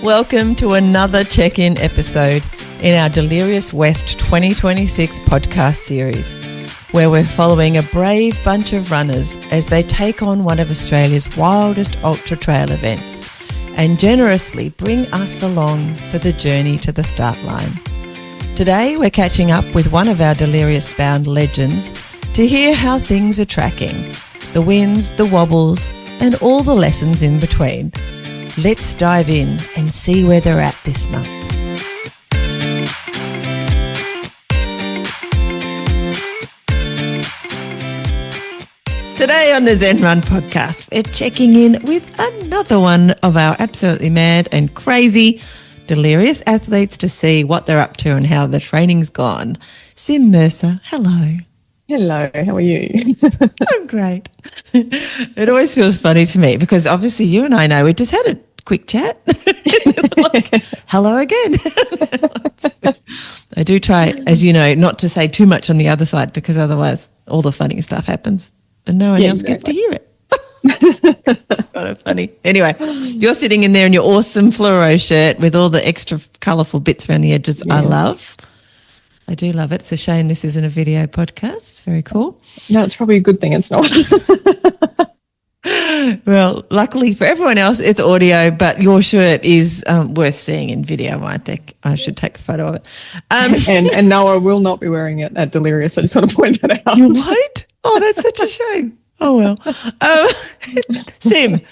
Welcome to another check-in episode in our Delirious West 2026 podcast series, where we're following a brave bunch of runners as they take on one of Australia's wildest ultra trail events and generously bring us along for the journey to the start line. Today, we're catching up with one of our Delirious bound legends to hear how things are tracking, the wins, the wobbles, and all the lessons in between. Let's dive in and see where they're at this month. Today on the Zen Run podcast, we're checking in with another one of our absolutely mad and crazy delirious athletes to see what they're up to and how the training's gone. Sym Mercer, hello. Hello, how are you? I'm great. It always feels funny to me because obviously you and I know we just had a quick chat. Like, hello again. I do try, as you know, not to say too much on the other side because otherwise all the funny stuff happens and no one else gets to hear it. Kind of funny. Anyway, you're sitting in there in your awesome fluoro shirt with all the extra colourful bits around the edges. Yeah. I love. I do love it. It's a shame this isn't a video podcast. It's very cool. No, it's probably a good thing it's not. Well, luckily for everyone else, it's audio, but your shirt is worth seeing in video. I think I should take a photo of it. And no, I will not be wearing it at Delirious. I just want to point that out. You won't? Oh, that's such a shame. Oh, well. Sym,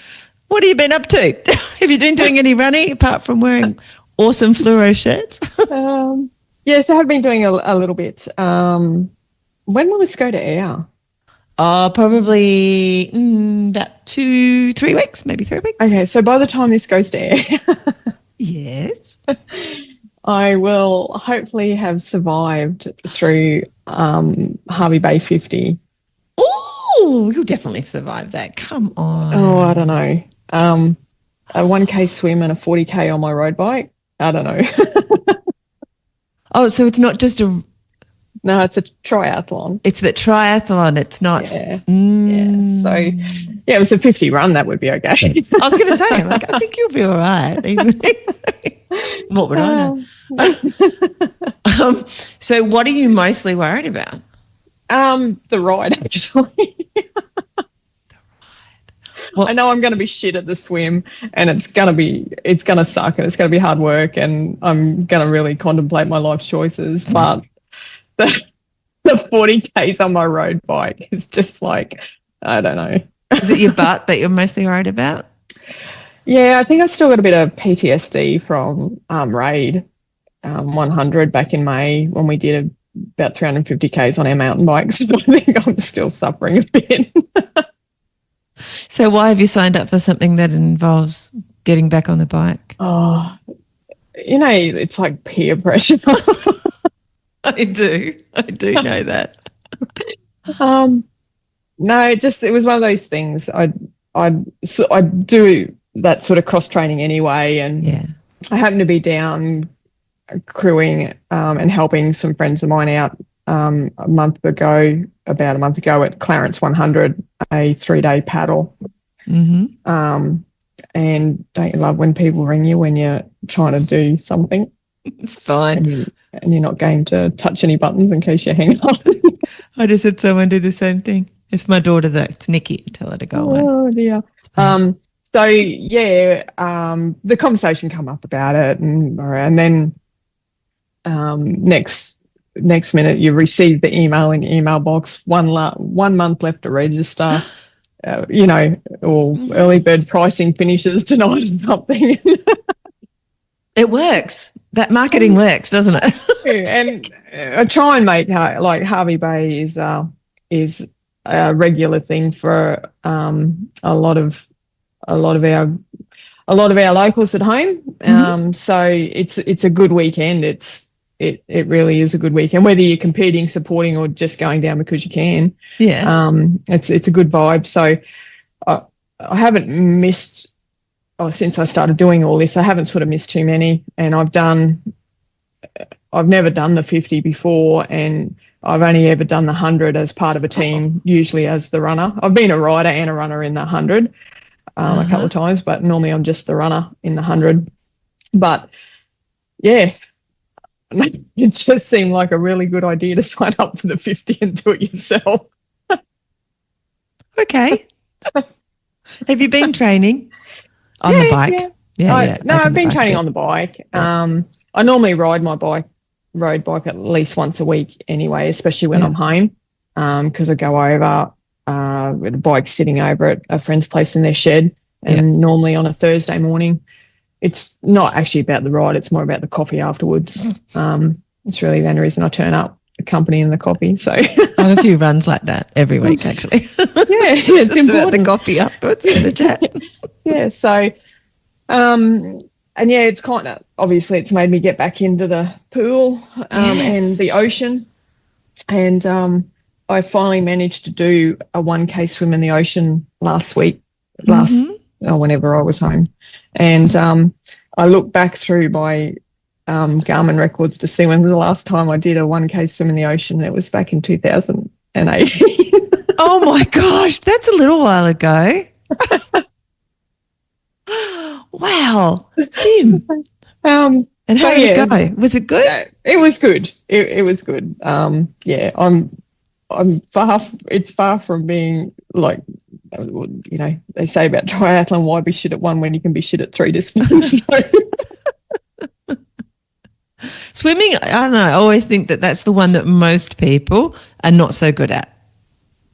what have you been up to? Have you been doing any running apart from wearing awesome fluoro shirts? Yes, I have been doing a little bit. When will this go to air? Probably about 2-3 weeks, maybe 3 weeks. Okay, so by the time this goes to air, yes, I will hopefully have survived through Harvey Bay 50. Oh, you'll definitely survive that. Come on. Oh, I don't know. A 1K swim and a 40K on my road bike. I don't know. Oh, so it's not just a... No, it's a triathlon. It's the triathlon. It's not... Yeah. Yeah. So, yeah, it was a 50 run. That would be okay. I was going to say, I think you'll be all right. What would I know? So what are you mostly worried about? The ride, actually. Well, I know I'm going to be shit at the swim and it's going to suck and it's going to be hard work and I'm going to really contemplate my life choices. But the 40Ks on my road bike is just like, I don't know. Is it your butt that you're mostly worried about? Yeah, I think I've still got a bit of PTSD from Raid 100 back in May when we did about 350Ks on our mountain bikes. So I think I'm still suffering a bit. So why have you signed up for something that involves getting back on the bike? Oh, it's like peer pressure. I do know that. No, it was one of those things. I do that sort of cross training anyway, and yeah. I happen to be down crewing and helping some friends of mine out about a month ago at Clarence 100, a 3-day paddle. Mm-hmm. And don't you love when people ring you when you're trying to do something? It's fine. And you're not game to touch any buttons in case you hang up. I just had someone do the same thing. It's my daughter, though. It's Nikki. Tell her to go away. Oh, dear. So, yeah, the conversation come up about it and then next minute you receive the email in your email box, 1 month left to register, or early bird pricing finishes tonight or something. It works. That marketing works, doesn't it? Yeah, and I try and make like Harvey Bay is a regular thing for a lot of our locals at home. Mm-hmm. So it's a good weekend. It really is a good weekend, whether you're competing, supporting, or just going down because you can. Yeah. It's a good vibe. So I haven't missed since I started doing all this. I haven't sort of missed too many, and I've never done the 50 before, and I've only ever done the 100 as part of a team, usually as the runner. I've been a rider and a runner in the 100 a couple of times, but normally I'm just the runner in the 100. But yeah, it just seemed like a really good idea to sign up for the 50 and do it yourself. Okay. Have you been training on the bike? Yeah. No, I've been training on the bike. Yeah. I normally ride my road bike at least once a week anyway, especially when I'm home, because I go over with the bike sitting over at a friend's place in their shed, and normally on a Thursday morning. It's not actually about the ride, it's more about the coffee afterwards. It's really the only reason I turn up, the company and the coffee. So I have a few runs like that every week, actually. It's important. About the coffee afterwards and the chat. So and it's kind of, obviously it's made me get back into the pool and the ocean. And I finally managed to do a 1K swim in the ocean last week, whenever I was home. And I looked back through my Garmin records to see when was the last time I did a 1K swim in the ocean. It was back in 2018. Oh my gosh, that's a little while ago. Wow, Sym. And how did it go? Was it good? It was good. It was good. I'm far. It's far from being like, they say about triathlon, why be shit at one when you can be shit at 3 disciplines? Swimming, I don't know. I always think that's the one that most people are not so good at,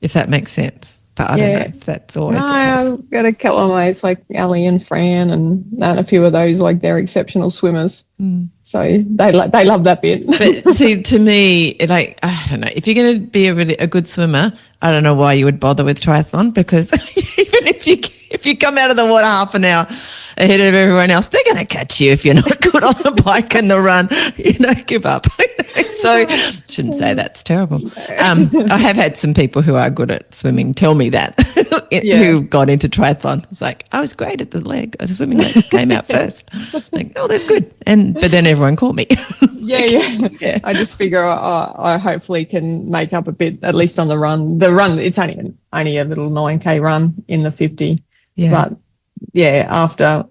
if that makes sense. But I don't know if that's always the case. I've got a couple of mates like Ali and Fran and a few of those, like they're exceptional swimmers. So they love that bit. But see, to me, like, I don't know, if you're going to be a good swimmer, I don't know why you would bother with triathlon, because even if you come out of the water half an hour ahead of everyone else, they're going to catch you if you're not good on the bike and the run. Give up. So shouldn't say that's terrible. I have had some people who are good at swimming tell me that, who got into triathlon. It's like, I was great at the swimming leg came out first. Like, oh, that's good. But then everyone called me. Yeah. I just figure I hopefully can make up a bit, at least on the run. The run, it's only a little 9K run in the 50. Yeah. But after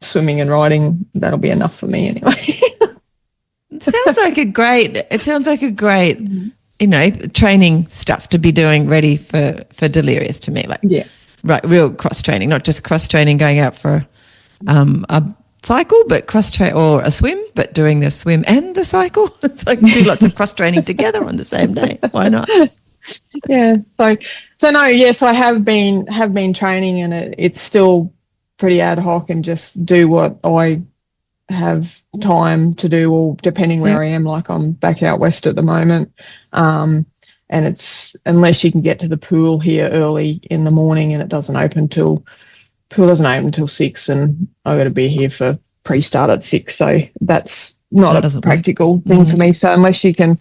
swimming and riding, that'll be enough for me anyway. It sounds like a great, training stuff to be doing ready for Delirious to me. Like, right, real cross training, not just cross training going out for a cycle, but or a swim, but doing the swim and the cycle. It's like do lots of cross training together on the same day. Why not? So I have been training, and it's still pretty ad hoc and just do what I have time to do, or depending where I am. Like I'm back out west at the moment, and it's unless you can get to the pool here early in the morning, and it doesn't open till 6, and I've got to be here for pre-start at 6, so that's not a practical thing for me. So unless you can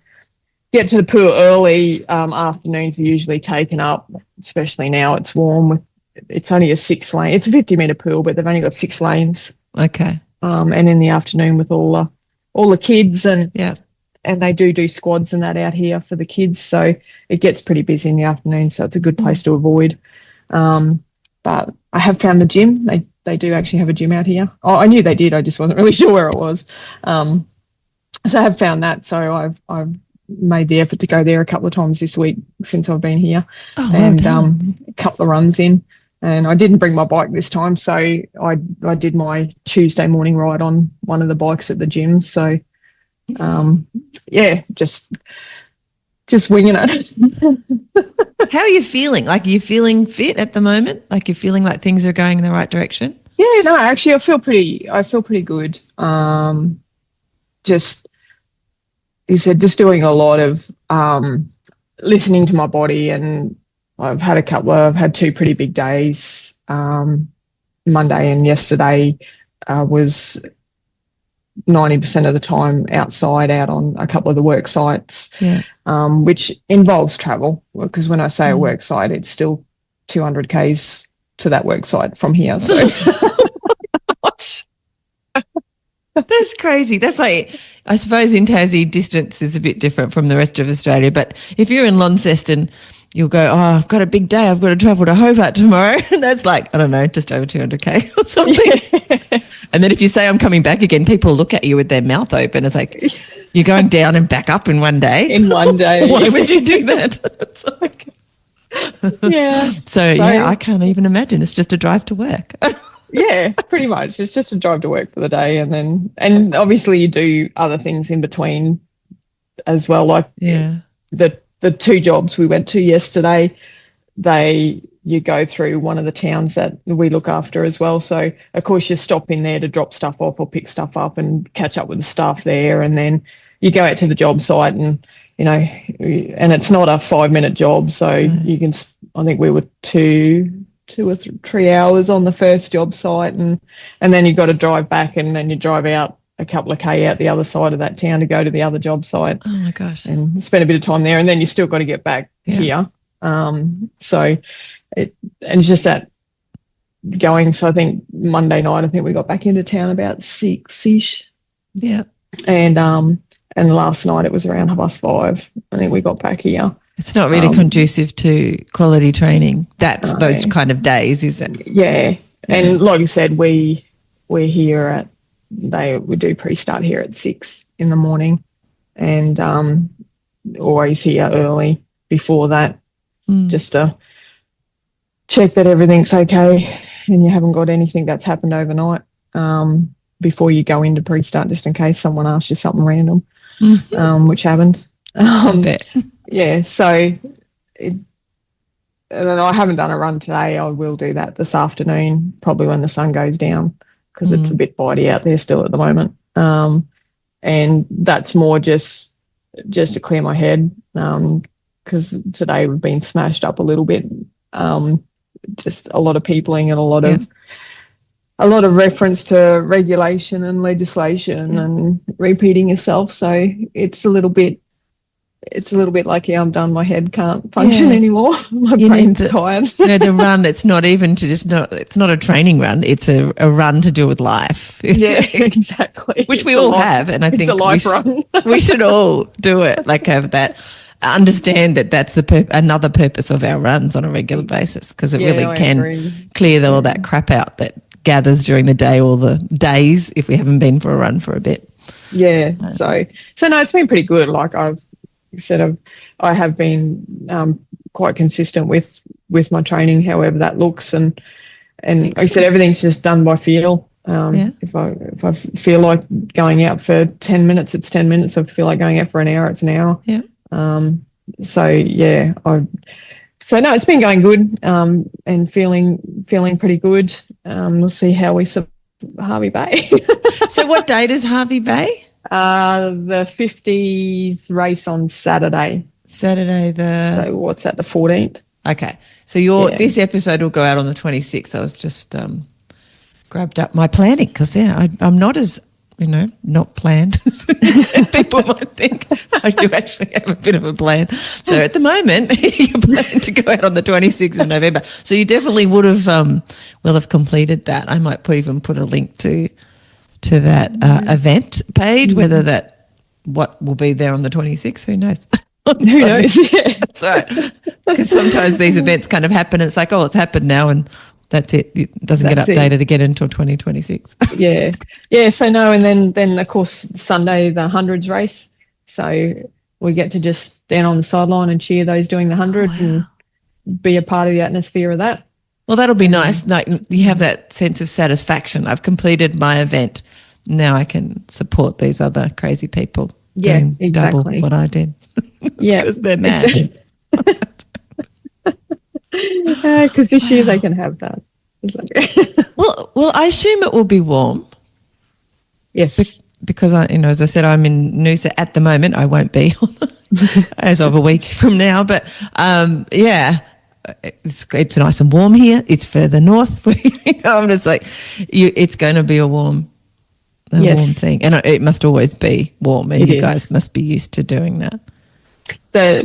get to the pool early, afternoons are usually taken up, especially now it's warm. It's only a 6-lane. It's a 50-metre pool, but they've only got 6 lanes. Okay. And in the afternoon with all the kids and they do squads and that out here for the kids, so it gets pretty busy in the afternoon. So it's a good place to avoid. But I have found the gym. They do actually have a gym out here. Oh, I knew they did. I just wasn't really sure where it was. So I have found that. So I've made the effort to go there a couple of times this week since I've been here, and a couple of runs in. And I didn't bring my bike this time, so I did my Tuesday morning ride on one of the bikes at the gym. So, just winging it. How are you feeling? Like, are you feeling fit at the moment? Like, you're feeling like things are going in the right direction? Yeah, no, actually, I feel pretty good. Just doing a lot of listening to my body, and I've had 2 pretty big days. Monday and yesterday was 90% of the time outside, out on a couple of the work sites, which involves travel, because when I say a work site, it's still 200 Ks to that work site from here. So that's crazy. That's like, I suppose in Tassie, distance is a bit different from the rest of Australia, but if you're in Launceston, you'll go, I've got a big day, I've got to travel to Hobart tomorrow. And that's like, I don't know, just over 200 K or something. And then if you say I'm coming back again, people look at you with their mouth open. It's like, you're going down and back up in one day. In one day. Why would you do that? It's like, yeah. So, I can't even imagine. It's just a drive to work. Yeah, pretty much. It's just a drive to work for the day, and obviously you do other things in between as well. Like the 2 jobs we went to yesterday, you go through one of the towns that we look after as well. So of course you stop in there to drop stuff off or pick stuff up and catch up with the staff there, and then you go out to the job site, and and it's not a 5-minute job, so you can. I think we were 2 or 3 hours on the first job site, and then you've got to drive back, and then you drive out a couple of K out the other side of that town to go to the other job site. Oh my gosh. And spend a bit of time there, and then you still got to get back here. So it's just that going. So I think Monday night, I think we got back into town about 6-ish. Yeah. And last night it was around 5:30. I think we got back here. It's not really conducive to quality training. That's those kind of days, is it? Yeah. And like you said, we're here we do pre-start here at 6 in the morning, and always here early before that, just to check that everything's okay and you haven't got anything that's happened overnight before you go into pre-start, just in case someone asks you something random, which happens. I bet. Yeah, so and I haven't done a run today. I will do that this afternoon, probably when the sun goes down, because it's a bit bitey out there still at the moment. And that's more just to clear my head, because today we've been smashed up a little bit. Just a lot of peopling and a lot of reference to regulation and legislation and repeating yourself. So it's a little bit like, I'm done. My head can't function anymore. My brain's tired. The run, it's not a training run. It's a run to do with life. Yeah, exactly. Which we all have. And I think it's a life run. We should all do it. Like, have that, understand that that's another purpose of our runs on a regular basis, because it really can clear all that crap out that gathers during the day, all the days, if we haven't been for a run for a bit. Yeah. So no, it's been pretty good. Like I have been quite consistent with my training, however that looks, and like I said, everything's just done by feel. If I feel like going out for 10 minutes, it's 10 minutes. If I feel like going out for an hour, it's an hour. Yeah. So no, it's been going good, and feeling pretty good. We'll see how we Harvey Bay. So what date is Harvey Bay? The 50s race on Saturday. So what's that, the 14th? Okay. So this episode will go out on the 26th. I was just grabbed up my planning, because I'm not as not planned as people might think. I do actually have a bit of a plan. So at the moment, you're planning to go out on the 26th of November. So you definitely would have will have completed that. I might even put a link to that event page, whether what will be there on the 26th, who knows? Who knows? Yeah. So, because sometimes these events kind of happen and it's like, it's happened now and that's it. It doesn't get updated again until 2026. Yeah. So no, and then of course Sunday, the hundreds race. So we get to just stand on the sideline and cheer those doing the 100 and be a part of the atmosphere of that. Well, that'll be nice. Like, you have that sense of satisfaction. I've completed my event. Now I can support these other crazy people. Yeah, doing exactly. Double what I did. Yeah, because they're mad. Because this year they can have that. Well, I assume it will be warm. Yes, because as I said, I'm in Noosa at the moment. I won't be as of a week from now. But it's nice and warm here. It's further north. I'm just like, it's going to be a warm thing, and it must always be warm. And you guys must be used to doing that.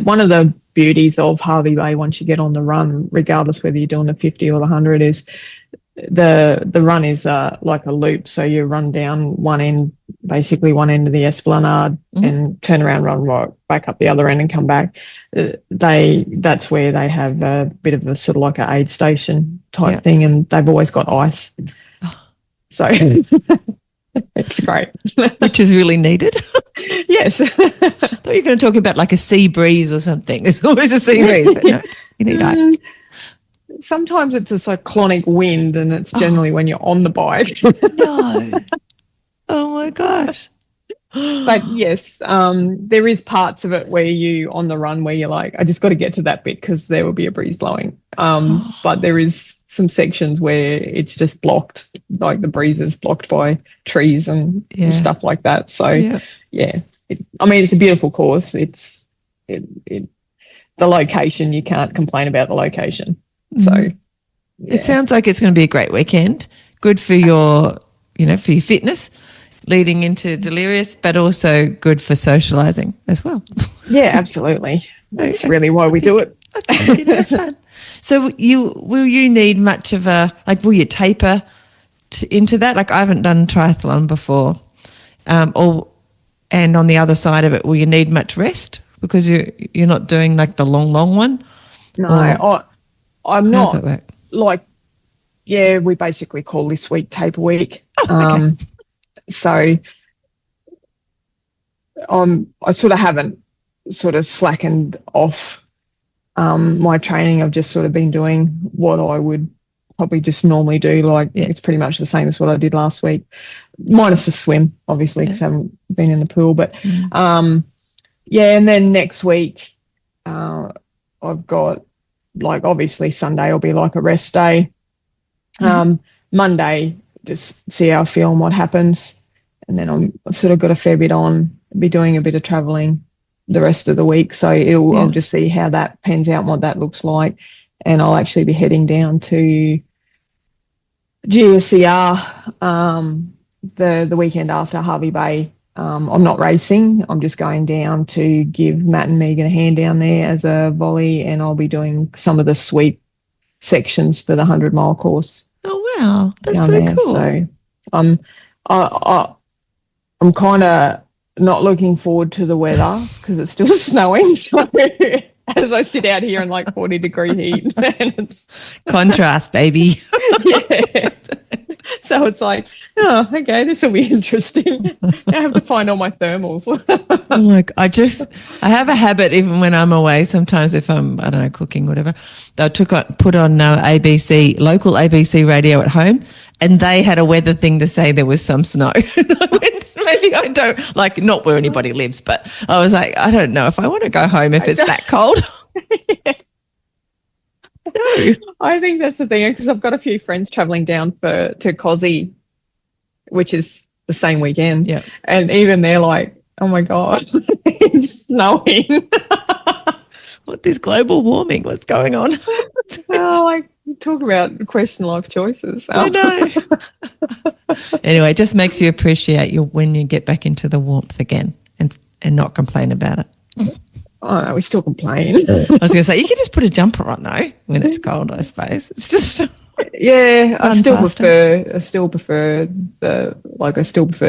One of the beauties of Harvey Bay, once you get on the run, regardless whether you're doing the 50 or the 100, is the run is like a loop. So you run down one end of the Esplanade, and turn around, run right back up the other end and come back. That's where they have a bit of a sort of like an aid station type thing, and they've always got ice. So it's great. Which is really needed. Yes. I thought you were going to talk about like a sea breeze or something. There's always a sea breeze, but no, you need ice. Sometimes it's a cyclonic wind, and it's generally when you're on the bike. No. Oh my gosh. But yes, there is parts of it where you on the run where you're like, I just got to get to that bit because there will be a breeze blowing. But there is some sections where it's just blocked, like the breeze is blocked by trees and stuff like that. So it's a beautiful course. The location, you can't complain about the location. So it sounds like it's going to be a great weekend. Good for your, for your fitness leading into Delirious, but also good for socialising as well. Yeah, absolutely. That's really why we do it. I think you can have fun. So will you need much of will you taper into that? Like I haven't done triathlon before. And on the other side of it, will you need much rest because you're not doing like the long one? No, I'm not. How does that work? We basically call this week taper week. Oh, okay. So I sort of haven't sort of slackened off my training. I've just sort of been doing what I would probably just normally do. It's pretty much the same as what I did last week, minus the swim, obviously, because I haven't been in the pool. But and then next week I've got obviously Sunday will be like a rest day. Monday, just see how I feel and what happens. And then I've sort of got a fair bit on, be doing a bit of travelling the rest of the week. So I'll just see how that pans out and what that looks like. And I'll actually be heading down to GSCR the weekend after Harvey Bay. I'm not racing. I'm just going down to give Matt and Megan a hand down there as a volley, and I'll be doing some of the sweep sections for the 100-mile course. Oh wow, that's so there. cool. So I'm kind of not looking forward to the weather because it's still snowing. So as I sit out here in 40-degree heat, and it's contrast, baby. Yeah. So it's like, oh, okay, this will be interesting. I have to find all my thermals. Oh my God. I have a habit even when I'm away, sometimes if I'm, I don't know, cooking, whatever, they'll put on local ABC radio at home, and they had a weather thing to say there was some snow. Maybe I don't, not where anybody lives, but I was like, I don't know if I want to go home if it's that cold. Yeah. No, I think that's the thing, because I've got a few friends travelling down to Cozzy, which is the same weekend. Yeah. And even they're like, oh my God, it's snowing. What is global warming? What's going on? Talk about question life choices. I know. Anyway, it just makes you appreciate when you get back into the warmth again and not complain about it. Oh, no, we still complain. I was going to say, you can just put a jumper on though when it's cold, I suppose. It's just I still prefer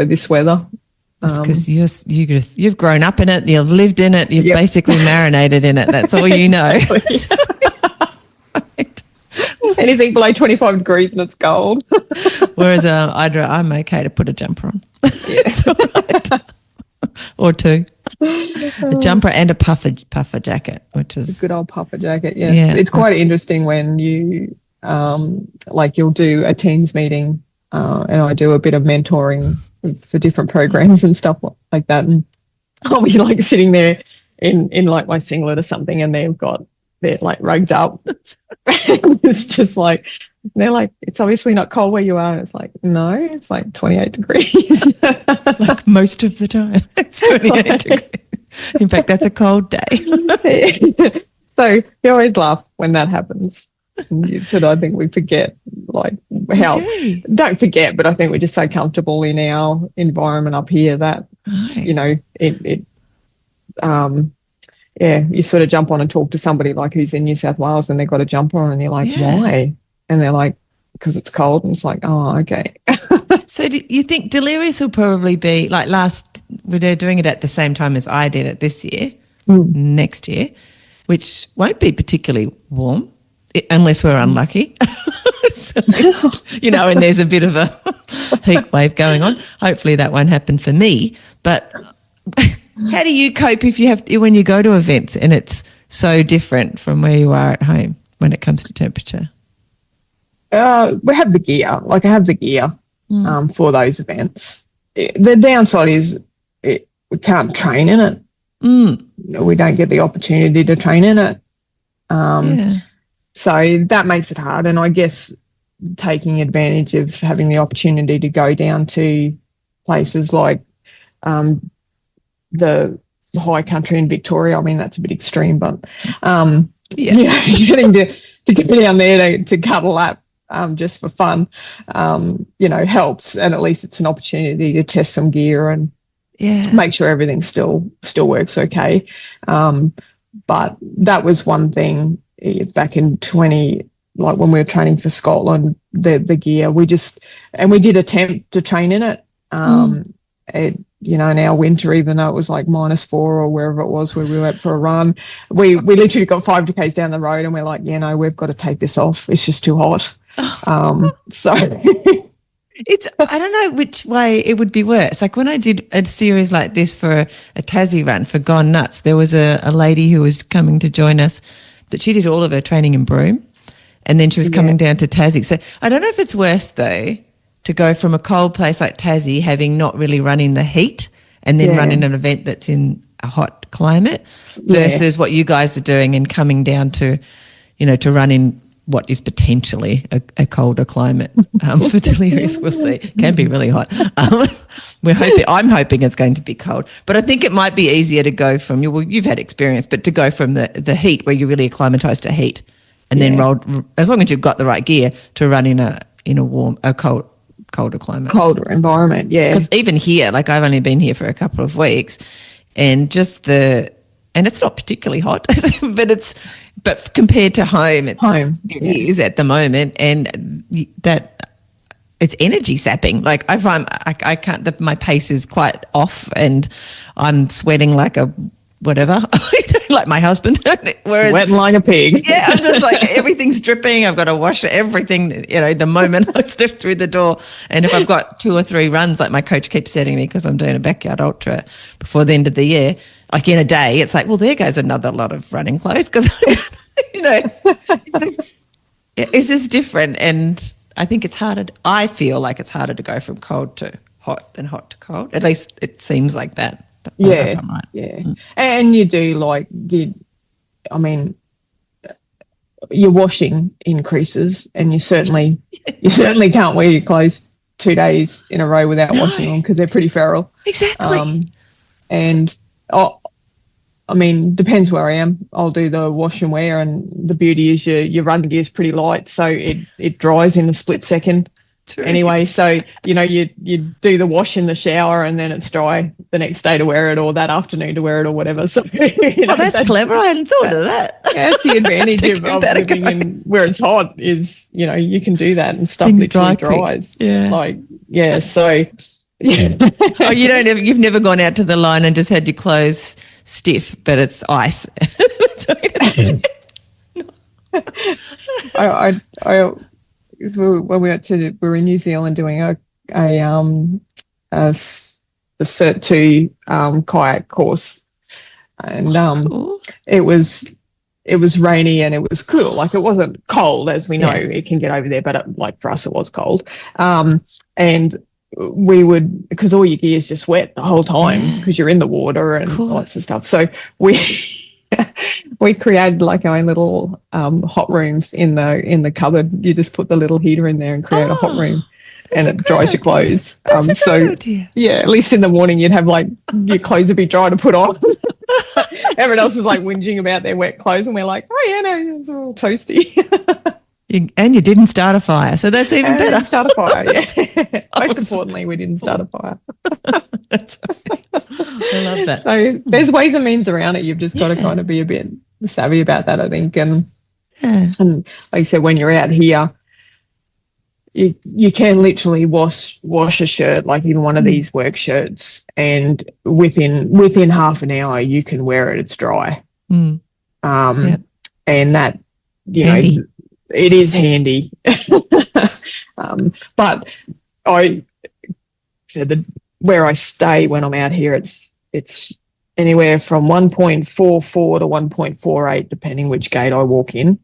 this weather. It's because you've grown up in it, you've lived in it, you've basically marinated in it. That's all you know. Anything below 25 degrees and it's cold. Whereas I'm okay to put a jumper on. It's all right. Or two. A jumper and a puffer jacket, which is a good old puffer jacket. Yes. Yeah, it's quite interesting when you you'll do a Teams meeting, and I do a bit of mentoring for different programs and stuff like that, and I'll be sitting there in my singlet or something, and they're rugged up. It's just they're like, it's obviously not cold where you are. It's like, no, it's 28 degrees. Most of the time. It's 28 degrees. In fact, that's a cold day. So you always laugh when that happens. And I think we forget don't forget, but I think we're just so comfortable in our environment up here that, you sort of jump on and talk to somebody who's in New South Wales and they've got a jumper on and you're like, why? And they're like, because it's cold. And it's like, oh, okay. So do you think Delirious will probably be they're doing it at the same time as I did it this year, next year, which won't be particularly warm unless we're unlucky. So, and there's a bit of a heat wave going on. Hopefully that won't happen for me. But how do you cope when you go to events and it's so different from where you are at home when it comes to temperature? We have the gear. Like I have the gear for those events. The downside is we can't train in it. We don't get the opportunity to train in it. So that makes it hard. And I guess taking advantage of having the opportunity to go down to places like the high country in Victoria. I mean, that's a bit extreme, but getting to get down there to cut a lap just for fun, helps. And at least it's an opportunity to test some gear and make sure everything still works okay. But that was one thing back in like when we were training for Scotland, the gear, we did attempt to train in it. In our winter, even though it was like -4 or wherever it was where we went for a run, we literally got 5 k's down the road and we're like, we've got to take this off. It's just too hot. So I don't know which way it would be worse. Like when I did a series like this for a Tassie run for Gone Nuts, there was a lady who was coming to join us, but she did all of her training in Broome and then she was coming down to Tassie. So I don't know if it's worse though to go from a cold place like Tassie, having not really run in the heat and then running an event that's in a hot climate versus what you guys are doing and coming down to, to run in what is potentially a colder climate for Delirious. We'll see. It can be really hot. I'm hoping it's going to be cold, but I think it might be easier to go from, you've had experience, but to go from the heat where you're really acclimatized to heat and then roll, as long as you've got the right gear, to run in a colder climate. Colder environment, Because even here, like I've only been here for a couple of weeks and and it's not particularly hot, but compared to home, it is at the moment, and that it's energy sapping. Like I find I can't. My pace is quite off, and I'm sweating like a whatever, like my husband. Whereas wet like a pig. Yeah, I'm just like everything's dripping. I've got to wash everything. The moment I step through the door, and if I've got 2 or 3 runs, like my coach keeps setting me because I'm doing a backyard ultra before the end of the year. Like in a day, it's like, well, there goes another lot of running clothes because, it's just different. And I think it's harder. I feel like it's harder to go from cold to hot than hot to cold. At least it seems like that. But I don't know if I'm right. And you do your washing increases, and you certainly can't wear your clothes 2 days in a row without washing them because they're pretty feral. Exactly. Depends where I am. I'll do the wash and wear, and the beauty is your run gear is pretty light, so it dries in a split second. True. Anyway, so you do the wash in the shower, and then it's dry the next day to wear it, or that afternoon to wear it, or whatever. So that's clever. I hadn't thought of that. Yeah, that's the advantage of living in where it's hot is you can do that and stuff literally dries. Yeah. So. Yeah. Oh, you've never gone out to the line and just had your clothes stiff, but it's ice. When we were in New Zealand doing a Cert 2 kayak course, and cool. it was rainy and it was cool. Like it wasn't cold, as we know it can get over there, but for us it was cold. And we would, because all your gear is just wet the whole time because you're in the water and lots of stuff. So we created like our own little hot rooms in the cupboard. You just put the little heater in there and create a hot room, and it dries your clothes. That's a great idea. Yeah, at least in the morning you'd have like your clothes would be dry to put on. Everyone else is like whinging about their wet clothes, and we're like, oh yeah, no, it's all toasty. And you didn't start a fire, so that's even better. Didn't start a fire, yeah. Most importantly, we didn't start a fire. That's right. I love that. So there's ways and means around it. You've just got to kind of be a bit savvy about that, I think. And like I said, when you're out here, you can literally wash a shirt, like even one of these work shirts, and within half an hour you can wear it. It's dry. And that, handy. It is handy. But I said where I stay when I'm out here, it's anywhere from 1.44 to 1.48, depending which gate I walk in,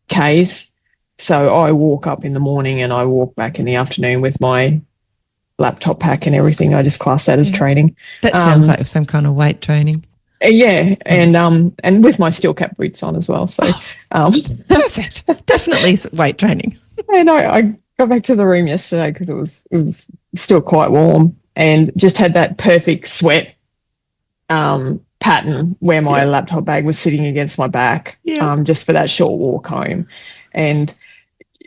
Ks. So I walk up in the morning and I walk back in the afternoon with my laptop pack and everything. I just class that as training. That sounds like some kind of weight training. Yeah, and with my steel cap boots on as well. So perfect. Definitely weight training. And I got back to the room yesterday because it was still quite warm, and just had that perfect sweat pattern where my laptop bag was sitting against my back, just for that short walk home. And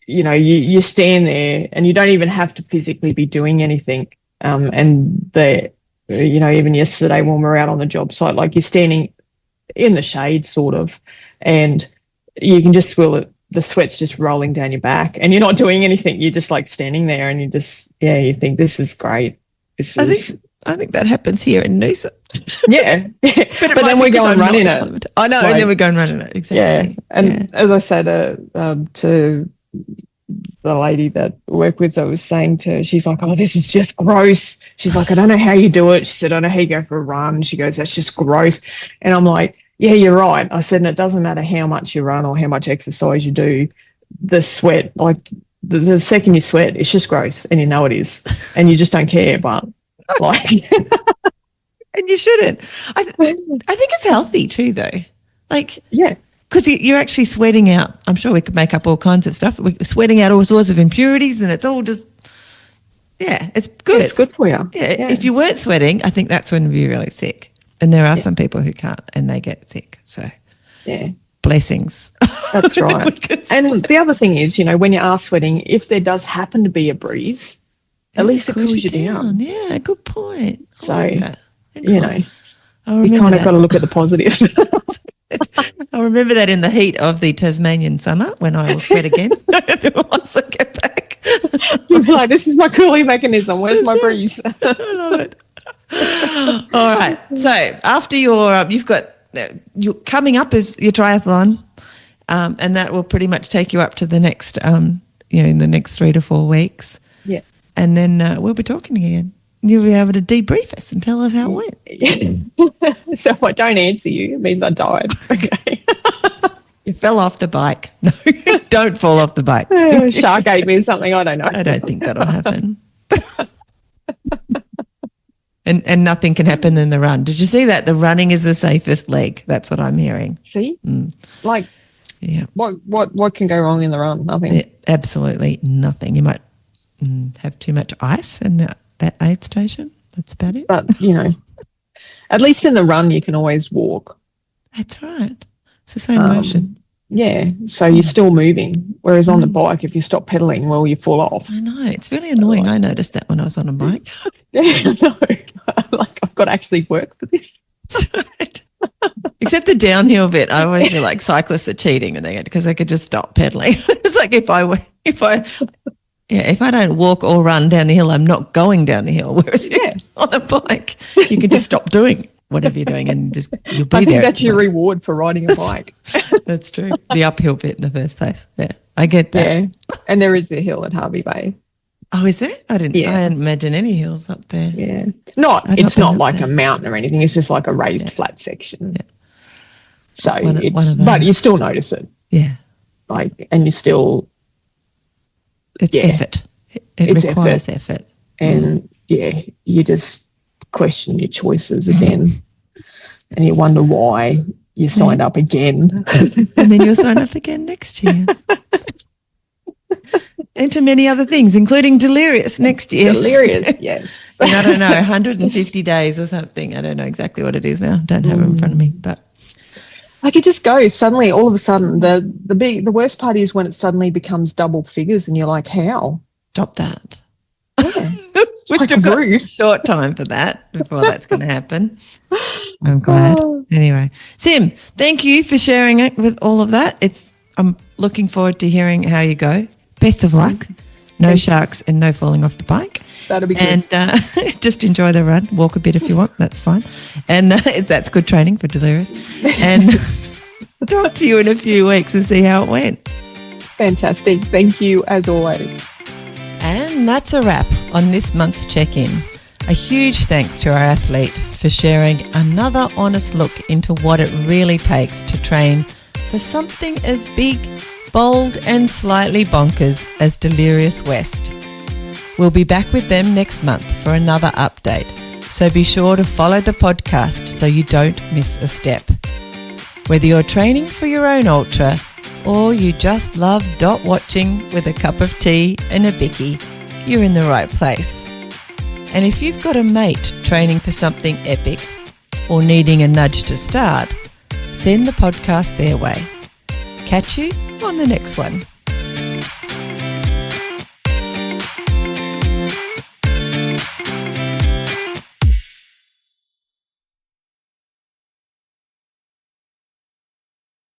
you stand there and you don't even have to physically be doing anything. And even yesterday when we were out on the job site, like, you're standing in the shade sort of, and you can just feel it, the sweat's just rolling down your back, and you're not doing anything. You're just like standing there and you think, this is great. I think that happens here in Noosa. Yeah. but then we go and run in it. I know, and then we go and run in it. Exactly. Yeah. And as I said to the lady that I work with, I was saying to her, she's like, oh, this is just gross. She's like, I don't know how you do it. She said, I don't know how you go for a run. She goes, that's just gross. And I'm like, yeah, you're right. I said, and it doesn't matter how much you run or how much exercise you do, the sweat, like the second you sweat, it's just gross, and you know it is, and you just don't care. But like, and you shouldn't. I think it's healthy too, though. Like, yeah. Because you're actually sweating out. I'm sure we could make up all kinds of stuff. We're sweating out all sorts of impurities, and it's all just, it's good. Yeah, it's good for you. Yeah. If you weren't sweating, I think that's when you'd be really sick. And there are some people who can't, and they get sick. So, blessings. That's right. And the other thing is, when you are sweating, if there does happen to be a breeze, at least it cools you down. Yeah, good point. So, you kind of got to look at the positives. I'll remember that in the heat of the Tasmanian summer when I will sweat again once I get back. You'll be like, this is my cooling mechanism. Where's my breeze? I love it. All right. So after you've got coming up is your triathlon, and that will pretty much take you up to the next, in the next 3 to 4 weeks. Yeah. And then we'll be talking again. You'll be able to debrief us and tell us how it went. So if I don't answer you, it means I died. Okay. You fell off the bike. No, don't fall off the bike. Shark ate me or something. I don't know. I don't think that'll happen. And nothing can happen in the run. Did you see that? The running is the safest leg. That's what I'm hearing. See? Like, what can go wrong in the run? Nothing. Yeah, absolutely nothing. You might have too much ice in that aid station. That's about it. But, at least in the run you can always walk. That's right. It's the same motion. Yeah, so you're still moving. Whereas on the bike, if you stop pedaling, well, you fall off. I know. It's really annoying. I noticed that when I was on a bike. Yeah, I know. Like, I've got to actually work for this. That's right. Except the downhill bit. I always feel like cyclists are cheating because they could just stop pedaling. It's like if I don't walk or run down the hill, I'm not going down the hill. Whereas on a bike, you can just stop doing whatever you're doing and just you'll be there. I think that's your reward for riding a bike. That's true. The uphill bit in the first place. Yeah, I get that. Yeah, and there is a hill at Harvey Bay. Oh, is there? I didn't imagine any hills up there. Yeah, it's not like a mountain or anything. It's just like a raised flat section. Yeah. So but you still notice it. Yeah. Like, and you still. It's effort. It requires effort. And you just question your choices again, and you wonder why you signed up again. And then you'll sign up again next year. And to many other things, including Delirious next year. Delirious, yes. And I don't know, 150 days or something. I don't know exactly what it is now. Don't have it in front of me, but. Like, it just goes suddenly, all of a sudden. The worst part is when it suddenly becomes double figures and you're like, how? Stop that. Yeah. We've still got a short time for that before that's going to happen. I'm glad. Anyway, Sym, thank you for sharing it with all of that. I'm looking forward to hearing how you go. Best of luck. No sharks and no falling off the bike. That'll be good. And just enjoy the run. Walk a bit if you want. That's fine. And that's good training for Delirious. And talk to you in a few weeks and see how it went. Fantastic. Thank you, as always. And that's a wrap on this month's check-in. A huge thanks to our athlete for sharing another honest look into what it really takes to train for something as big, bold and slightly bonkers as Delirious West. We'll be back with them next month for another update, so be sure to follow the podcast so you don't miss a step. Whether you're training for your own ultra or you just love dot watching with a cup of tea and a bicky, you're in the right place. And if you've got a mate training for something epic or needing a nudge to start, send the podcast their way. Catch you on the next one.